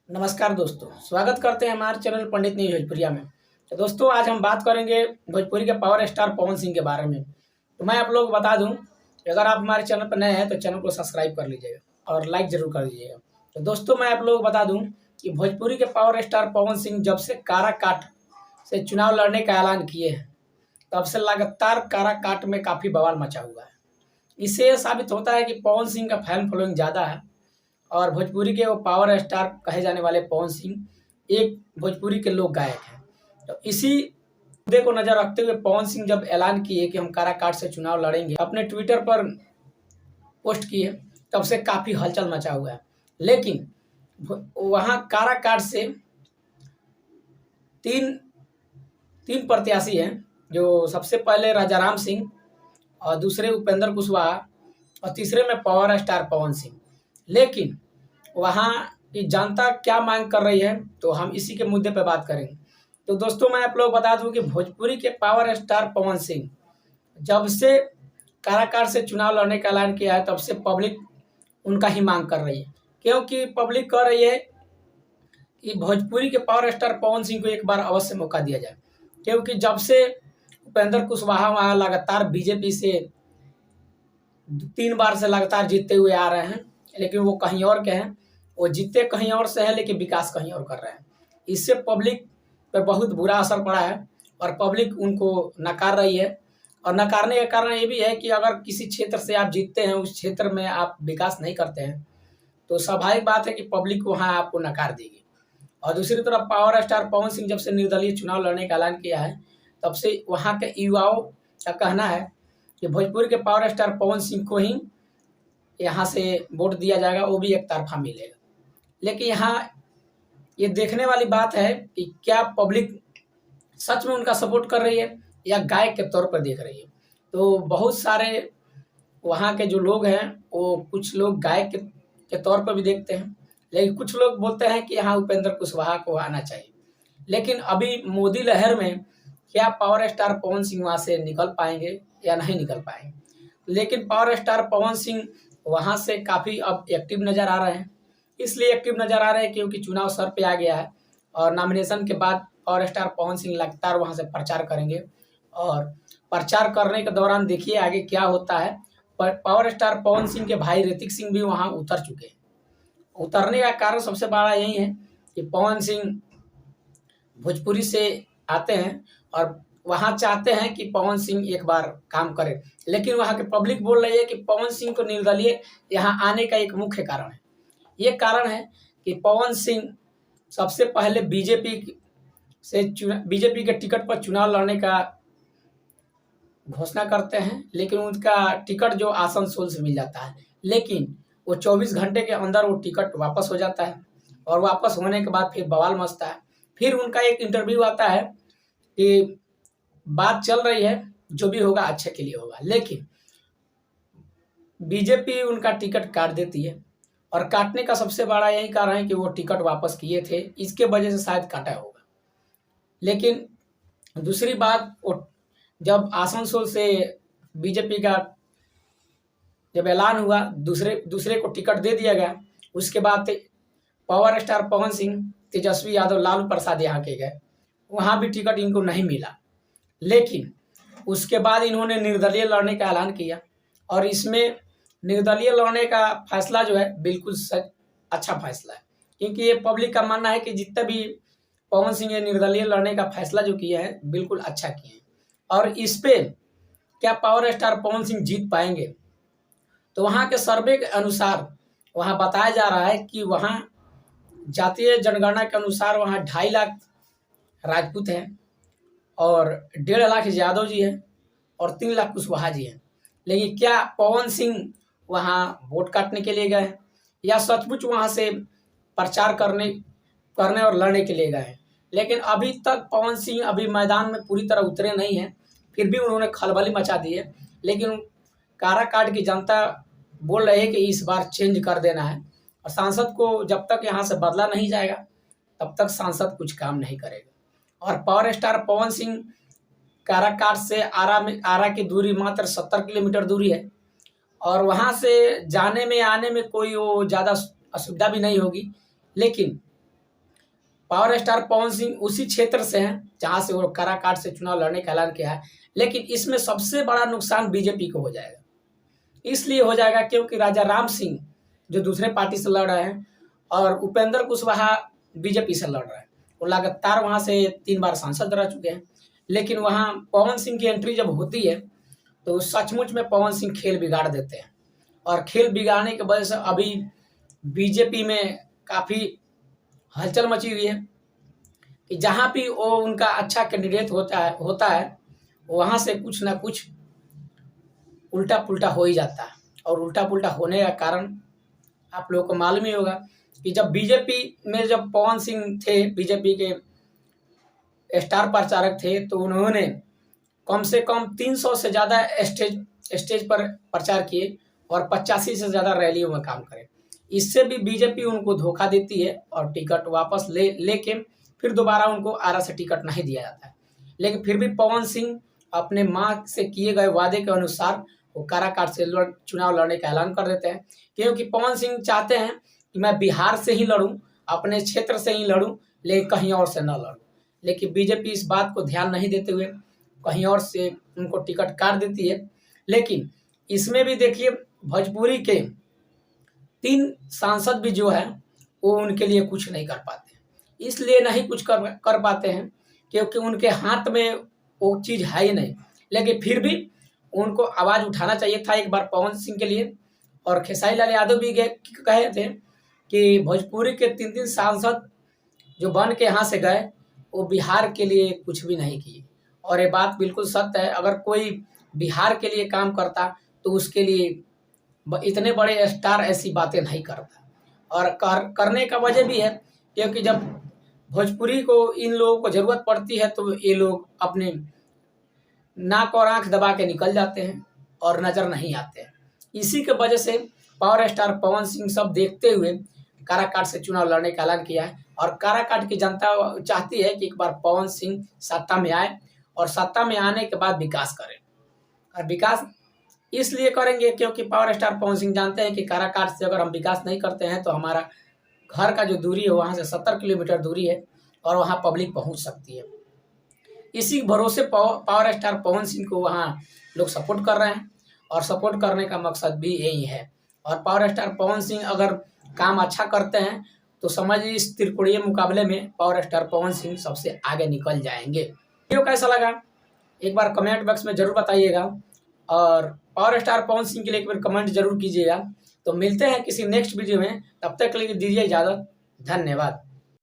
नमस्कार दोस्तों, स्वागत करते हैं हमारे चैनल पंडित न्यूज भोजपुरिया में। तो दोस्तों, आज हम बात करेंगे भोजपुरी के पावर स्टार पवन सिंह के बारे में। तो मैं आप लोग बता दूं कि अगर आप हमारे चैनल पर नए हैं तो चैनल को सब्सक्राइब कर लीजिएगा और लाइक जरूर कर दीजिएगा। तो दोस्तों, मैं आप लोग बता दूं कि भोजपुरी के पावर स्टार पवन सिंह जब से काराकाट से चुनाव लड़ने का ऐलान किए हैं, तब से लगातार काराकाट में काफ़ी बवाल मचा हुआ है। इससे यह साबित होता है कि पवन सिंह का फैन फॉलोइंग ज़्यादा है और भोजपुरी के वो पावर स्टार कहे जाने वाले पवन सिंह एक भोजपुरी के लोक गायक हैं। तो इसी मुद्दे को नज़र रखते हुए पवन सिंह जब ऐलान किए कि हम काराकाट से चुनाव लड़ेंगे, अपने ट्विटर पर पोस्ट किए, तब से काफ़ी हलचल मचा हुआ है। लेकिन वहाँ काराकाट से तीन तीन प्रत्याशी हैं, जो सबसे पहले राजाराम सिंह और दूसरे उपेंद्र कुशवाहा और तीसरे में पावर स्टार पवन सिंह। लेकिन वहाँ की जनता क्या मांग कर रही है, तो हम इसी के मुद्दे पर बात करेंगे। तो दोस्तों, मैं आप लोग बता दूं कि भोजपुरी के पावर स्टार पवन सिंह जब से काराकाट से चुनाव लड़ने का ऐलान किया है, तब से पब्लिक उनका ही मांग कर रही है। क्योंकि पब्लिक कह रही है कि भोजपुरी के पावर स्टार पवन सिंह को एक बार अवश्य मौका दिया जाए। क्योंकि जब से उपेंद्र कुशवाहा वहाँ लगातार बीजेपी से 3 बार से लगातार जीतते हुए आ रहे हैं, लेकिन वो कहीं और के हैं। वो जीतते कहीं और से है, लेकिन विकास कहीं और कर रहे हैं। इससे पब्लिक पर बहुत बुरा असर पड़ा है और पब्लिक उनको नकार रही है। और नकारने का कारण ये भी है कि अगर किसी क्षेत्र से आप जीतते हैं, उस क्षेत्र में आप विकास नहीं करते हैं, तो स्वाभाविक बात है कि पब्लिक वहाँ आपको नकार देगी। और दूसरी तरफ पावर स्टार पवन सिंह जब से निर्दलीय चुनाव लड़ने का ऐलान किया है, तब से वहाँ के युवाओं का कहना है कि भोजपुरी के पावर स्टार पवन सिंह को ही यहाँ से वोट दिया जाएगा, वो भी एक तरफा मिलेगा। लेकिन यहाँ ये देखने वाली बात है कि क्या पब्लिक सच में उनका सपोर्ट कर रही है या गायक के तौर पर देख रही है। तो बहुत सारे वहाँ के जो लोग हैं, वो कुछ लोग गायक के तौर पर भी देखते हैं, लेकिन कुछ लोग बोलते हैं कि यहाँ उपेंद्र कुशवाहा को आना चाहिए। लेकिन अभी मोदी लहर में क्या पावर स्टार पवन सिंह वहाँ से निकल पाएंगे या नहीं निकल पाएंगे। लेकिन पावर स्टार पवन सिंह वहाँ से काफ़ी अब एक्टिव नज़र आ रहे हैं। इसलिए एक्टिव नज़र आ रहे हैं क्योंकि चुनाव सर पे आ गया है और नॉमिनेशन के बाद पावर स्टार पवन सिंह लगातार वहाँ से प्रचार करेंगे। और प्रचार करने के दौरान देखिए आगे क्या होता है। पर पावर स्टार पवन सिंह के भाई ऋतिक सिंह भी वहाँ उतर चुके हैं। उतरने का कारण सबसे बड़ा यही है कि पवन सिंह भोजपुरी से आते हैं और वहाँ चाहते हैं कि पवन सिंह एक बार काम करे। लेकिन वहाँ के पब्लिक बोल रही है कि पवन सिंह को निर्दलीय यहाँ आने का एक मुख्य कारण है। ये कारण है कि पवन सिंह सबसे पहले बीजेपी के टिकट पर चुनाव लड़ने का घोषणा करते हैं, लेकिन उनका टिकट जो आसनसोल से मिल जाता है, लेकिन वो 24 घंटे के अंदर वो टिकट वापस हो जाता है। और वापस होने के बाद फिर बवाल मचता है। फिर उनका एक इंटरव्यू आता है कि बात चल रही है, जो भी होगा अच्छे के लिए होगा, लेकिन बीजेपी उनका टिकट काट देती है। और काटने का सबसे बड़ा यही कारण है कि वो टिकट वापस किए थे, इसके वजह से शायद काटा होगा। लेकिन दूसरी बात, वो जब आसनसोल से बीजेपी का जब ऐलान हुआ, दूसरे को टिकट दे दिया गया, उसके बाद पावर स्टार पवन सिंह, तेजस्वी यादव, लालू प्रसाद यहाँ के गए, वहाँ भी टिकट इनको नहीं मिला। लेकिन उसके बाद इन्होंने निर्दलीय लड़ने का ऐलान किया और इसमें निर्दलीय लड़ने का फैसला जो है बिल्कुल अच्छा फैसला है। क्योंकि ये पब्लिक का मानना है कि जितने भी पवन सिंह ने निर्दलीय लड़ने का फैसला जो किया है, बिल्कुल अच्छा किया है। और इस पे क्या पावर स्टार पवन सिंह जीत पाएंगे, तो वहाँ के सर्वे के अनुसार वहाँ बताया जा रहा है कि वहाँ जातीय जनगणना के अनुसार वहाँ 2.5 लाख राजपूत हैं और 1.5 लाख यादव जी हैं और 3 लाख कुशवाहा जी हैं। लेकिन क्या पवन सिंह वहाँ वोट काटने के लिए गए या सचमुच वहाँ से प्रचार करने और लड़ने के लिए गए? लेकिन अभी तक पवन सिंह अभी मैदान में पूरी तरह उतरे नहीं हैं, फिर भी उन्होंने खलबली मचा दी है। लेकिन काराकाट की जनता बोल रही है कि इस बार चेंज कर देना है और सांसद को जब तक यहाँ से बदला नहीं जाएगा, तब तक सांसद कुछ काम नहीं करेगा। और पावर स्टार पवन सिंह काराकाट से आरा की दूरी मात्र 70 किलोमीटर दूरी है और वहाँ से जाने में आने में कोई वो ज़्यादा असुविधा भी नहीं होगी। लेकिन पावर स्टार पवन सिंह उसी क्षेत्र से हैं जहां से वो काराकाट से चुनाव लड़ने का ऐलान किया है, लेकिन इसमें सबसे बड़ा नुकसान बीजेपी को हो जाएगा। इसलिए हो जाएगा क्योंकि राजा राम सिंह जो दूसरे पार्टी से लड़ रहे हैं और उपेंद्र कुशवाहा बीजेपी से लड़ रहे हैं, वो लगातार वहां से 3 बार सांसद रह चुके हैं। लेकिन वहां पवन सिंह की एंट्री जब होती है तो सचमुच में पवन सिंह खेल बिगाड़ देते हैं, और खेल बिगाड़ने की वजह से अभी बीजेपी में काफ़ी हलचल मची हुई है कि जहाँ भी वो उनका अच्छा कैंडिडेट होता है वहाँ से कुछ ना कुछ उल्टा पुल्टा हो ही जाता है। और उल्टा पुल्टा होने का कारण आप लोगों को मालूम ही होगा कि जब बीजेपी में जब पवन सिंह थे, बीजेपी के स्टार प्रचारक थे, तो उन्होंने कम से कम 300 से ज़्यादा स्टेज पर प्रचार किए और 85 से ज़्यादा रैलियों में काम करे। इससे भी बीजेपी उनको धोखा देती है और टिकट वापस लेके फिर दोबारा उनको आरा से टिकट नहीं दिया जाता है। लेकिन फिर भी पवन सिंह अपने माँ से किए गए वादे के अनुसार वो काराकाट से चुनाव लड़ने का ऐलान कर देते हैं, क्योंकि पवन सिंह चाहते हैं कि मैं बिहार से ही लड़ूं, अपने क्षेत्र से ही लड़ूं, लेकिन कहीं और से न लड़ूं। लेकिन बीजेपी इस बात को ध्यान नहीं देते हुए कहीं और से उनको टिकट काट देती है। लेकिन इसमें भी देखिए भोजपुरी के 3 सांसद भी जो है वो उनके लिए कुछ नहीं कर पाते। इसलिए नहीं कुछ कर पाते हैं क्योंकि उनके हाथ में वो चीज़ है ही नहीं। लेकिन फिर भी उनको आवाज़ उठाना चाहिए था एक बार पवन सिंह के लिए। और खेसारी लाल यादव भी कहे थे कि भोजपुरी के 3 सांसद जो बन के यहाँ से गए वो बिहार के लिए कुछ भी नहीं किए, और ये बात बिल्कुल सत्य है। अगर कोई बिहार के लिए काम करता तो उसके लिए इतने बड़े स्टार ऐसी बातें नहीं करता। और करने का वजह भी है क्योंकि जब भोजपुरी को इन लोगों को ज़रूरत पड़ती है तो ये लोग अपने नाक और आंख दबा के निकल जाते हैं और नज़र नहीं आते हैं। इसी के वजह से पावर स्टार पवन सिंह सब देखते हुए काराकाट से चुनाव लड़ने का ऐलान किया है। और काराकाट की जनता चाहती है कि एक बार पवन सिंह सत्ता में आए और सत्ता में आने के बाद विकास करें। और विकास इसलिए करेंगे क्योंकि पावर स्टार पवन सिंह जानते हैं कि काराकाट से अगर हम विकास नहीं करते हैं तो हमारा घर का जो दूरी है वहाँ से 70 किलोमीटर दूरी है और वहाँ पब्लिक पहुँच सकती है। इसी भरोसे पावर स्टार पवन सिंह को वहाँ लोग सपोर्ट कर रहे हैं, और सपोर्ट करने का मकसद भी यही है। और पावर स्टार पवन सिंह अगर काम अच्छा करते हैं तो समझिए इस त्रिकोणीय मुकाबले में पावर स्टार पवन सिंह सबसे आगे निकल जाएंगे। वीडियो कैसा लगा एक बार कमेंट बॉक्स में ज़रूर बताइएगा, और पावर स्टार पवन सिंह के लिए एक बार कमेंट जरूर कीजिएगा। तो मिलते हैं किसी नेक्स्ट वीडियो में, तब तक के लिए दीजिए इजाज़त। धन्यवाद।